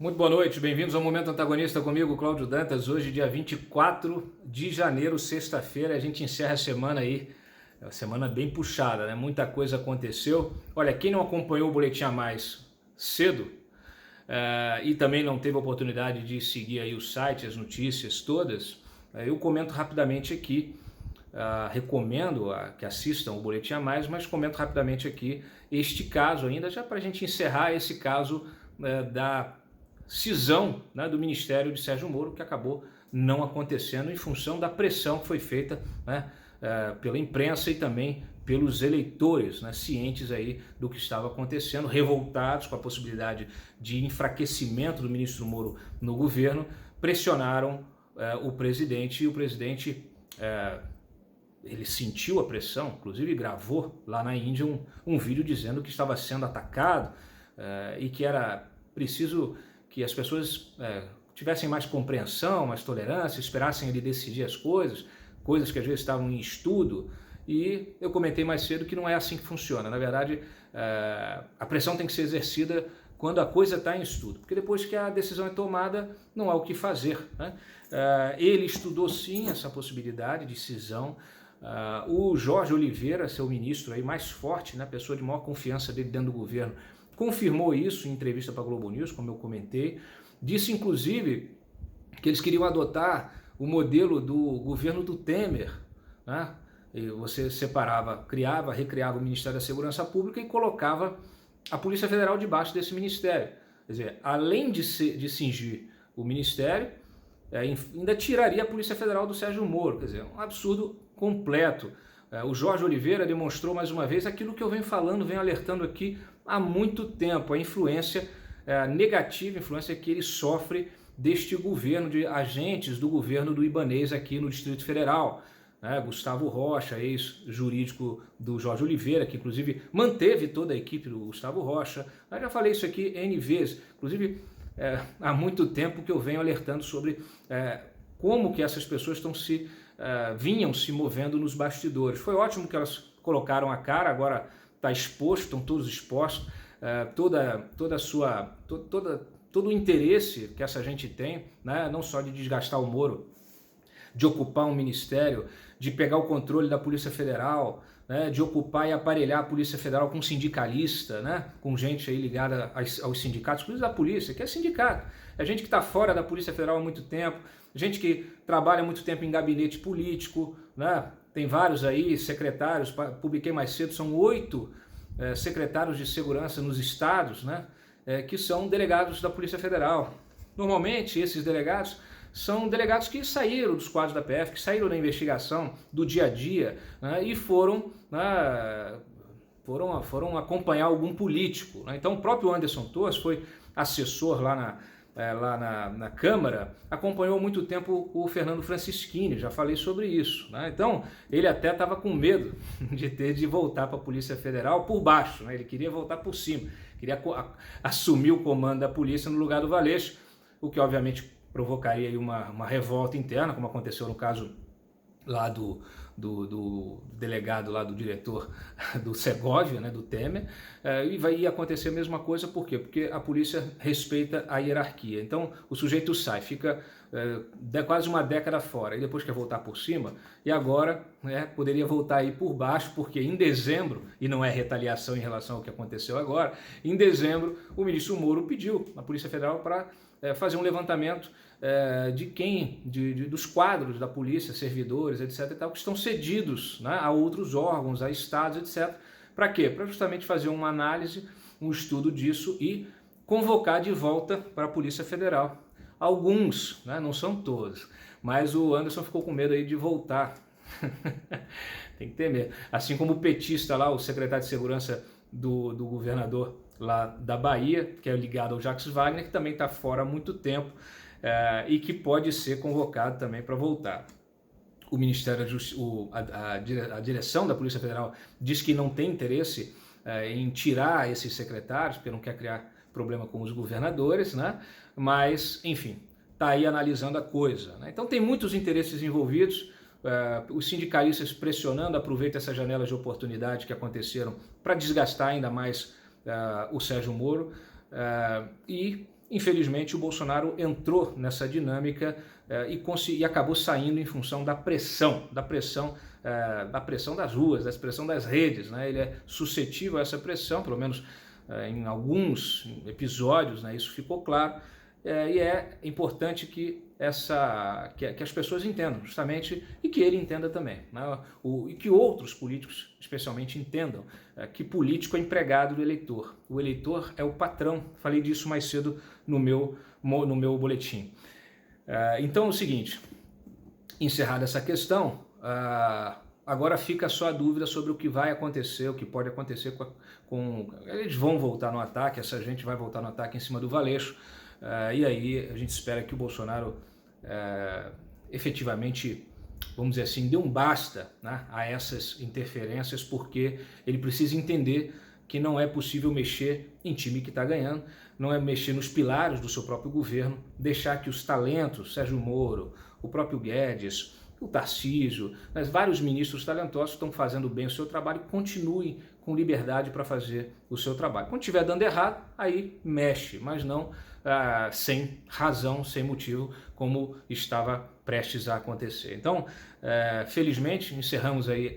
Muito boa noite, bem-vindos ao Momento Antagonista comigo, Cláudio Dantas. Hoje, dia 24 de janeiro, sexta-feira, a gente encerra a semana aí, é uma semana bem puxada, né? Muita coisa aconteceu. Olha, quem não acompanhou o Boletim a Mais cedo e também não teve a oportunidade de seguir aí o site, as notícias todas, eu comento rapidamente aqui. Recomendo que assistam o Boletim a Mais, mas comento rapidamente aqui este caso ainda, já para a gente encerrar esse caso da cisão, né, do Ministério de Sérgio Moro, que acabou não acontecendo em função da pressão que foi feita, né, pela imprensa e também pelos eleitores, né, cientes aí do que estava acontecendo, revoltados com a possibilidade de enfraquecimento do ministro Moro no governo, pressionaram o presidente, e o presidente ele sentiu a pressão, inclusive gravou lá na Índia um vídeo dizendo que estava sendo atacado e que era preciso que as pessoas tivessem mais compreensão, mais tolerância, esperassem ele decidir as coisas que às vezes estavam em estudo. E eu comentei mais cedo que não é assim que funciona. Na verdade, a pressão tem que ser exercida quando a coisa está em estudo, porque depois que a decisão é tomada, não há o que fazer, né? Ele estudou sim essa possibilidade de cisão. O Jorge Oliveira, seu ministro aí mais forte, né, pessoa de maior confiança dele dentro do governo, confirmou isso em entrevista para a Globo News, como eu comentei. Disse, inclusive, que eles queriam adotar o modelo do governo do Temer, né? E você separava, recriava o Ministério da Segurança Pública e colocava a Polícia Federal debaixo desse ministério. Quer dizer, além de cingir o ministério, ainda tiraria a Polícia Federal do Sérgio Moro. Quer dizer, um absurdo completo. O Jorge Oliveira demonstrou mais uma vez aquilo que eu venho falando, venho alertando aqui há muito tempo, a influência negativa, a influência que ele sofre deste governo, de agentes do governo do Ibanez aqui no Distrito Federal. Gustavo Rocha, ex-jurídico do Jorge Oliveira, que inclusive manteve toda a equipe do Gustavo Rocha. Eu já falei isso aqui N vezes, inclusive há muito tempo que eu venho alertando sobre como que essas pessoas vinham se movendo nos bastidores. Foi ótimo que elas colocaram a cara, agora está exposto, estão todos expostos, todo o interesse que essa gente tem, né, não só de desgastar o Moro, de ocupar um ministério, de pegar o controle da Polícia Federal, né, de ocupar e aparelhar a Polícia Federal com sindicalista, né, com gente aí ligada aos sindicatos, inclusive da polícia, que é sindicato. É gente que está fora da Polícia Federal há muito tempo, gente que trabalha há muito tempo em gabinete político, né, tem vários aí secretários, publiquei mais cedo, são 8 secretários de segurança nos estados, né, que são delegados da Polícia Federal. Normalmente esses delegados são delegados que saíram dos quadros da PF, que saíram da investigação do dia a dia, né, e foram acompanhar algum político, né? Então o próprio Anderson Torres foi assessor lá na Câmara, acompanhou há muito tempo o Fernando Francischini, já falei sobre isso, né? Então ele até estava com medo de voltar para a Polícia Federal por baixo, né? Ele queria voltar por cima, queria assumir o comando da polícia no lugar do Valeixo, o que obviamente provocaria aí uma revolta interna, como aconteceu no caso lá do delegado, lá do diretor do Segovia, né, do Temer, e vai acontecer a mesma coisa, por quê? Porque a polícia respeita a hierarquia. Então o sujeito sai, fica quase uma década fora, e depois quer voltar por cima, e agora poderia voltar aí por baixo, porque em dezembro, e não é retaliação em relação ao que aconteceu agora, em dezembro o ministro Moro pediu à Polícia Federal para fazer um levantamento dos quadros da polícia, servidores, etc. e tal, que estão cedidos, né, a outros órgãos, a estados, etc. Para quê? Para justamente fazer uma análise, um estudo disso e convocar de volta para a Polícia Federal. Alguns, né, não são todos, mas o Anderson ficou com medo aí de voltar. Tem que ter medo. Assim como o petista lá, o secretário de Segurança do governador lá da Bahia, que é ligado ao Jacques Wagner, que também está fora há muito tempo e que pode ser convocado também para voltar. O Ministério a direção da Polícia Federal diz que não tem interesse em tirar esses secretários, porque não quer criar problema com os governadores, né? Mas, enfim, está aí analisando a coisa, né? Então tem muitos interesses envolvidos. Os sindicalistas pressionando, aproveitam essas janelas de oportunidade que aconteceram para desgastar ainda mais o Sérgio Moro, e Infelizmente, o Bolsonaro entrou nessa dinâmica e acabou saindo em função da pressão das ruas, da pressão das redes, né? Ele é suscetível a essa pressão, pelo menos em alguns episódios, né? Isso ficou claro. E é importante que as pessoas entendam, justamente, e que ele entenda também, né? E que outros políticos, especialmente, entendam que político é empregado do eleitor. O eleitor é o patrão. Falei disso mais cedo no meu boletim. Então é o seguinte, encerrada essa questão, agora fica só a dúvida sobre o que vai acontecer, o que pode acontecer com... Eles vão voltar no ataque, essa gente vai voltar no ataque em cima do Valeixo, e aí a gente espera que o Bolsonaro efetivamente, vamos dizer assim, dê um basta, né, a essas interferências, porque ele precisa entender que não é possível mexer em time que está ganhando, não é mexer nos pilares do seu próprio governo, deixar que os talentos, Sérgio Moro, o próprio Guedes, o Tarcísio, mas vários ministros talentosos estão fazendo bem o seu trabalho e continuem com liberdade para fazer o seu trabalho. Quando estiver dando errado, aí mexe, mas não sem razão, sem motivo, como estava prestes a acontecer. Então, felizmente, encerramos aí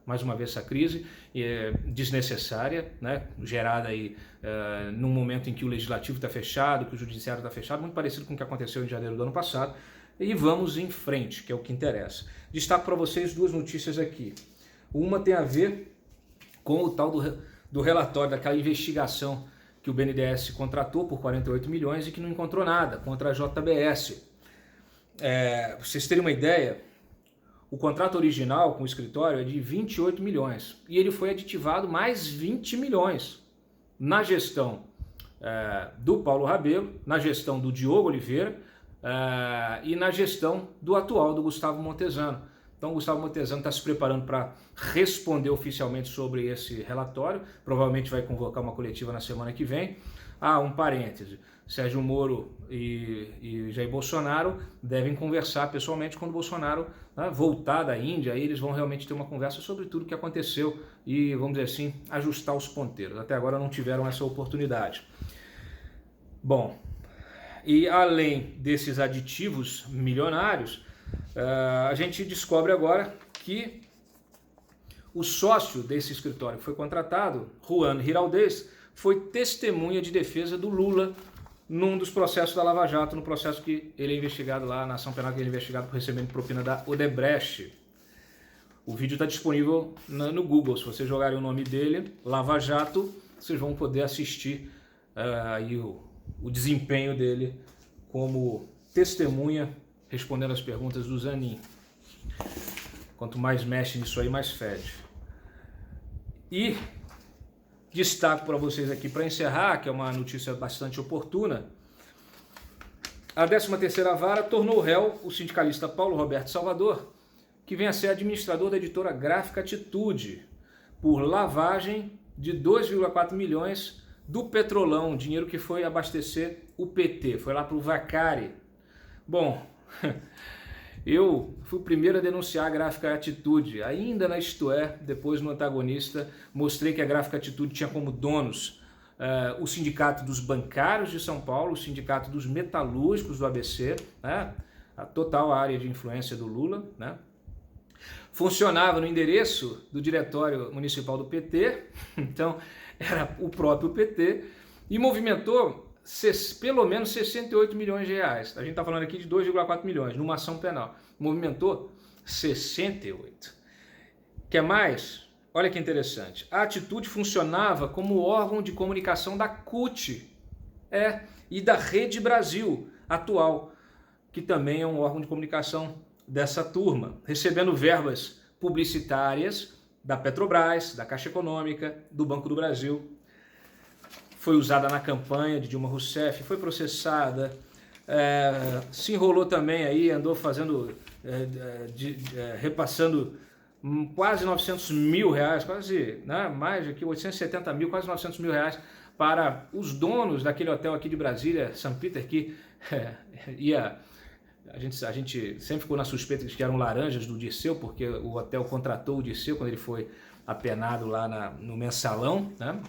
mais uma vez essa crise desnecessária, né, gerada aí num momento em que o legislativo está fechado, que o judiciário está fechado, muito parecido com o que aconteceu em janeiro do ano passado, e vamos em frente, que é o que interessa. Destaco para vocês duas notícias aqui. Uma tem a ver com o tal do relatório, daquela investigação que o BNDES contratou por 48 milhões e que não encontrou nada contra a JBS. Pra vocês terem uma ideia, o contrato original com o escritório é de 28 milhões e ele foi aditivado mais 20 milhões na gestão do Paulo Rabelo, na gestão do Diogo Oliveira e na gestão do atual, do Gustavo Montezano. Então o Gustavo Montezano está se preparando para responder oficialmente sobre esse relatório, provavelmente vai convocar uma coletiva na semana que vem. Um parêntese, Sérgio Moro e Jair Bolsonaro devem conversar pessoalmente quando o Bolsonaro voltar da Índia, aí eles vão realmente ter uma conversa sobre tudo o que aconteceu e, vamos dizer assim, ajustar os ponteiros. Até agora não tiveram essa oportunidade. Bom, e além desses aditivos milionários, a gente descobre agora que o sócio desse escritório que foi contratado, Juan Giraldez, foi testemunha de defesa do Lula num dos processos da Lava Jato, no processo que ele é investigado lá, na ação penal que ele é investigado por recebimento de propina da Odebrecht. O vídeo está disponível no Google, se vocês jogarem o nome dele, Lava Jato, vocês vão poder assistir aí o desempenho dele como testemunha, respondendo as perguntas do Zanin. Quanto mais mexe nisso aí, mais fede. E destaco para vocês aqui, para encerrar, que é uma notícia bastante oportuna, a 13ª Vara tornou réu o sindicalista Paulo Roberto Salvador, que vem a ser administrador da editora gráfica Atitude, por lavagem de 2,4 milhões do Petrolão, dinheiro que foi abastecer o PT, foi lá para o Vacari. Bom, eu fui o primeiro a denunciar a gráfica Atitude, ainda na Isto É, depois no Antagonista, mostrei que a gráfica Atitude tinha como donos o Sindicato dos Bancários de São Paulo, o Sindicato dos Metalúrgicos do ABC, né, a total área de influência do Lula, né, funcionava no endereço do Diretório Municipal do PT, então era o próprio PT, e movimentou pelo menos 68 milhões de reais. A gente está falando aqui de 2,4 milhões numa ação penal. Movimentou 68. Quer mais? Olha que interessante. A Atitude funcionava como órgão de comunicação da CUT e da Rede Brasil atual, que também é um órgão de comunicação dessa turma, recebendo verbas publicitárias da Petrobras, da Caixa Econômica, do Banco do Brasil. Foi usada na campanha de Dilma Rousseff, foi processada, se enrolou também aí, andou fazendo, repassando quase 900 mil reais, quase, né, mais aqui, 870 mil, quase 900 mil reais para os donos daquele hotel aqui de Brasília, St. Peter, que a gente sempre ficou na suspeita de que eram laranjas do Dirceu, porque o hotel contratou o Dirceu quando ele foi apenado lá no mensalão, né?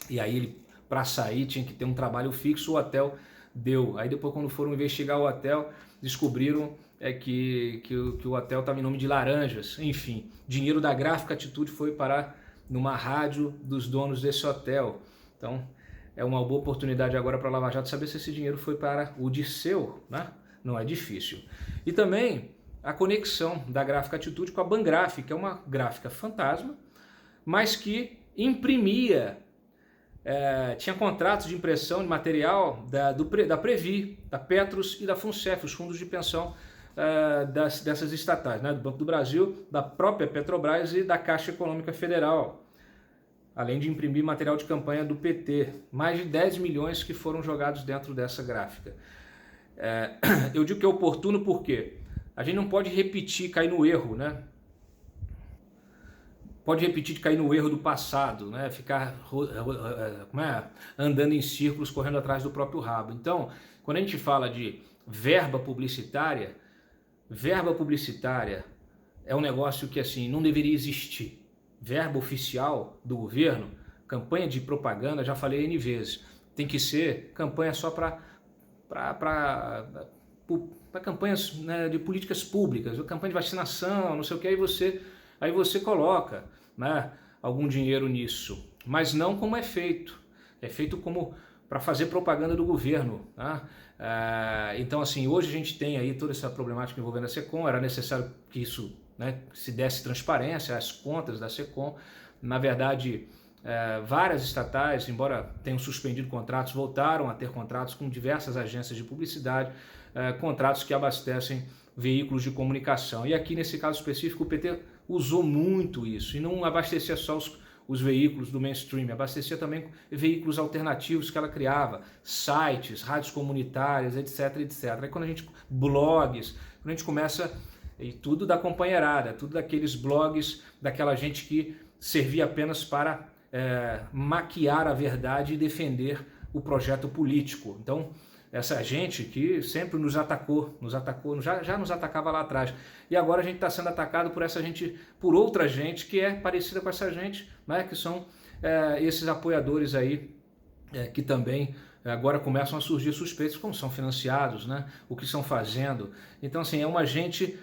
E aí ele para sair tinha que ter um trabalho fixo, o hotel deu. Aí depois, quando foram investigar o hotel, descobriram que o hotel estava em nome de laranjas. Enfim, dinheiro da Gráfica Atitude foi parar numa rádio dos donos desse hotel. Então, é uma boa oportunidade agora para a Lava Jato saber se esse dinheiro foi para o Dirceu, né? Não é difícil. E também a conexão da Gráfica Atitude com a Bangraf, que é uma gráfica fantasma, mas que imprimia, tinha contratos de impressão de material da Previ, da Petros e da Funcef, os fundos de pensão dessas estatais, né? Do Banco do Brasil, da própria Petrobras e da Caixa Econômica Federal, além de imprimir material de campanha do PT, mais de 10 milhões que foram jogados dentro dessa gráfica. Eu digo que é oportuno porque a gente não pode repetir, cair no erro, né? Pode repetir de cair no erro do passado, né? Ficar andando em círculos, correndo atrás do próprio rabo. Então, quando a gente fala de verba publicitária é um negócio que assim não deveria existir. Verba oficial do governo, campanha de propaganda, já falei N vezes, tem que ser campanha só para campanhas, né, de políticas públicas, campanha de vacinação, não sei o que, aí você coloca, né, algum dinheiro nisso, mas não como é feito como para fazer propaganda do governo, tá? Então assim, hoje a gente tem aí toda essa problemática envolvendo a SECOM, era necessário que isso, né, se desse transparência às contas da SECOM. Na verdade, várias estatais, embora tenham suspendido contratos, voltaram a ter contratos com diversas agências de publicidade, contratos que abastecem veículos de comunicação. E aqui nesse caso específico o PT usou muito isso, e não abastecia só os veículos do mainstream, abastecia também veículos alternativos que ela criava, sites, rádios comunitárias, etc, etc. Aí quando a gente, blogs, quando a gente começa, e tudo da companheirada, tudo daqueles blogs, daquela gente que servia apenas para maquiar a verdade e defender o projeto político. Então, essa gente que sempre nos atacou, já nos atacava lá atrás. E agora a gente está sendo atacado por essa gente, por outra gente que é parecida com essa gente, né, que são esses apoiadores aí, que também agora começam a surgir suspeitos, como são financiados, né, o que estão fazendo. Então, assim, é uma gente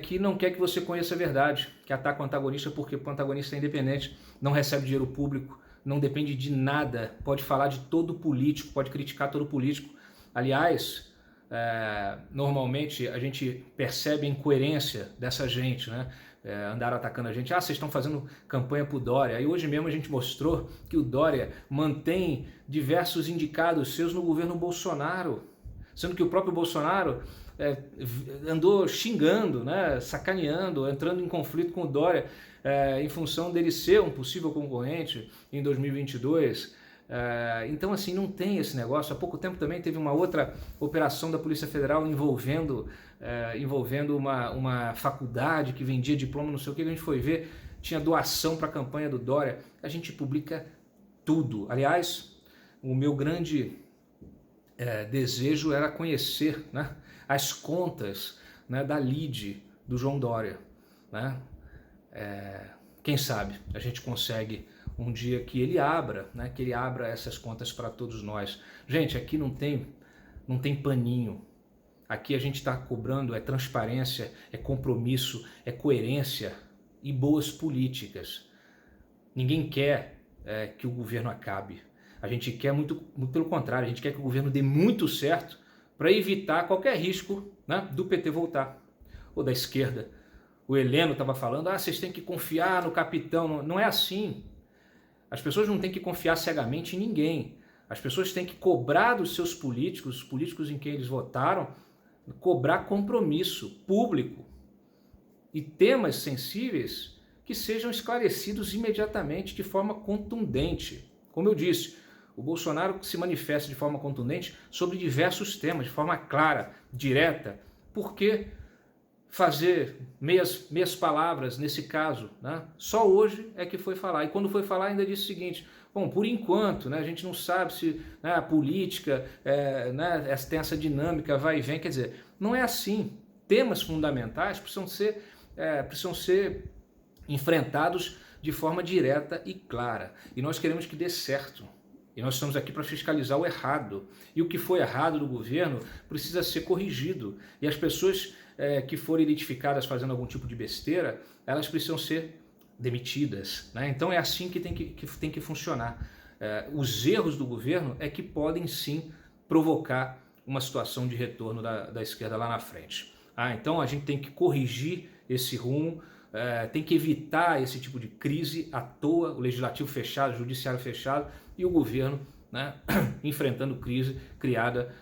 que não quer que você conheça a verdade, que ataca o antagonista porque o antagonista é independente, não recebe dinheiro público, não depende de nada, pode falar de todo político, pode criticar todo político. Aliás, normalmente a gente percebe a incoerência dessa gente, né? Andaram atacando a gente, vocês estão fazendo campanha para o Dória. Aí hoje mesmo a gente mostrou que o Dória mantém diversos indicados seus no governo Bolsonaro, sendo que o próprio Bolsonaro andou xingando, né? Sacaneando, entrando em conflito com o Dória em função dele ser um possível concorrente em 2022. Então assim, não tem esse negócio. Há pouco tempo também teve uma outra operação da Polícia Federal envolvendo uma faculdade que vendia diploma, não sei o que, a gente foi ver, tinha doação para a campanha do Dória. A gente publica tudo. Aliás, o meu grande desejo era conhecer, né, as contas, né, da lead do João Dória, né? Quem sabe a gente consegue um dia que ele abra, né, que ele abra essas contas para todos nós. Gente, aqui não tem paninho. Aqui a gente está cobrando transparência, compromisso, coerência e boas políticas. Ninguém quer que o governo acabe. A gente quer muito pelo contrário, a gente quer que o governo dê muito certo para evitar qualquer risco, né, do PT voltar, ou da esquerda. O Heleno estava falando, vocês têm que confiar no capitão. Não é assim. As pessoas não têm que confiar cegamente em ninguém. As pessoas têm que cobrar dos seus políticos, os políticos em quem eles votaram, cobrar compromisso público e temas sensíveis que sejam esclarecidos imediatamente, de forma contundente. Como eu disse, o Bolsonaro se manifesta de forma contundente sobre diversos temas, de forma clara, direta. Por que fazer meias palavras nesse caso, né? Só hoje é que foi falar, e quando foi falar ainda disse o seguinte: bom, por enquanto, né, a gente não sabe se, né, a política né, tem essa dinâmica, vai e vem, quer dizer, não é assim. Temas fundamentais precisam ser enfrentados de forma direta e clara, e nós queremos que dê certo. E nós estamos aqui para fiscalizar o errado. E o que foi errado do governo precisa ser corrigido. E as pessoas que forem identificadas fazendo algum tipo de besteira, elas precisam ser demitidas, né? Então é assim que tem que funcionar. Os erros do governo é que podem sim provocar uma situação de retorno da esquerda lá na frente. Então a gente tem que corrigir esse rumo, tem que evitar esse tipo de crise à toa, o legislativo fechado, o judiciário fechado e o governo, né, enfrentando crise criada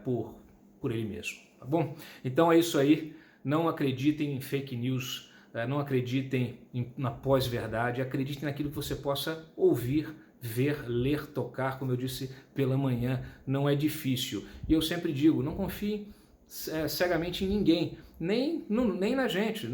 por ele mesmo, tá bom? Então é isso aí, não acreditem em fake news, não acreditem na pós-verdade, acreditem naquilo que você possa ouvir, ver, ler, tocar, como eu disse pela manhã, não é difícil. E eu sempre digo, não confie cegamente em ninguém, nem na gente,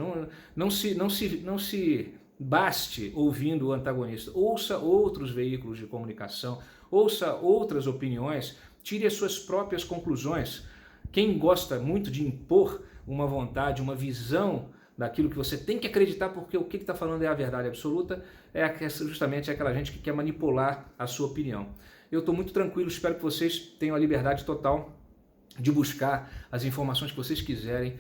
não se baste ouvindo o antagonista, ouça outros veículos de comunicação, ouça outras opiniões, tire as suas próprias conclusões. Quem gosta muito de impor uma vontade, uma visão daquilo que você tem que acreditar porque o que está falando é a verdade absoluta, é justamente aquela gente que quer manipular a sua opinião. Eu estou muito tranquilo, espero que vocês tenham a liberdade total de buscar as informações que vocês quiserem,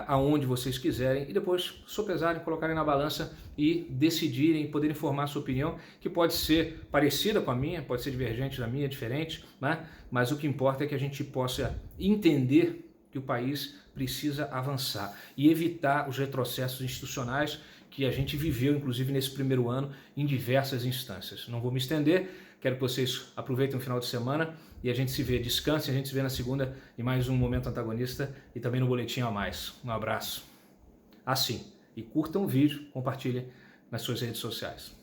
aonde vocês quiserem, e depois sopesarem, colocarem na balança e decidirem, poderem formar a sua opinião, que pode ser parecida com a minha, pode ser divergente da minha, diferente, né? Mas o que importa é que a gente possa entender que o país precisa avançar e evitar os retrocessos institucionais que a gente viveu, inclusive nesse primeiro ano, em diversas instâncias. Não vou me estender, quero que vocês aproveitem o final de semana e a gente se vê, descanse, a gente se vê na segunda em mais um Momento Antagonista e também no Boletim a Mais. Um abraço. E curtam o vídeo, compartilhem nas suas redes sociais.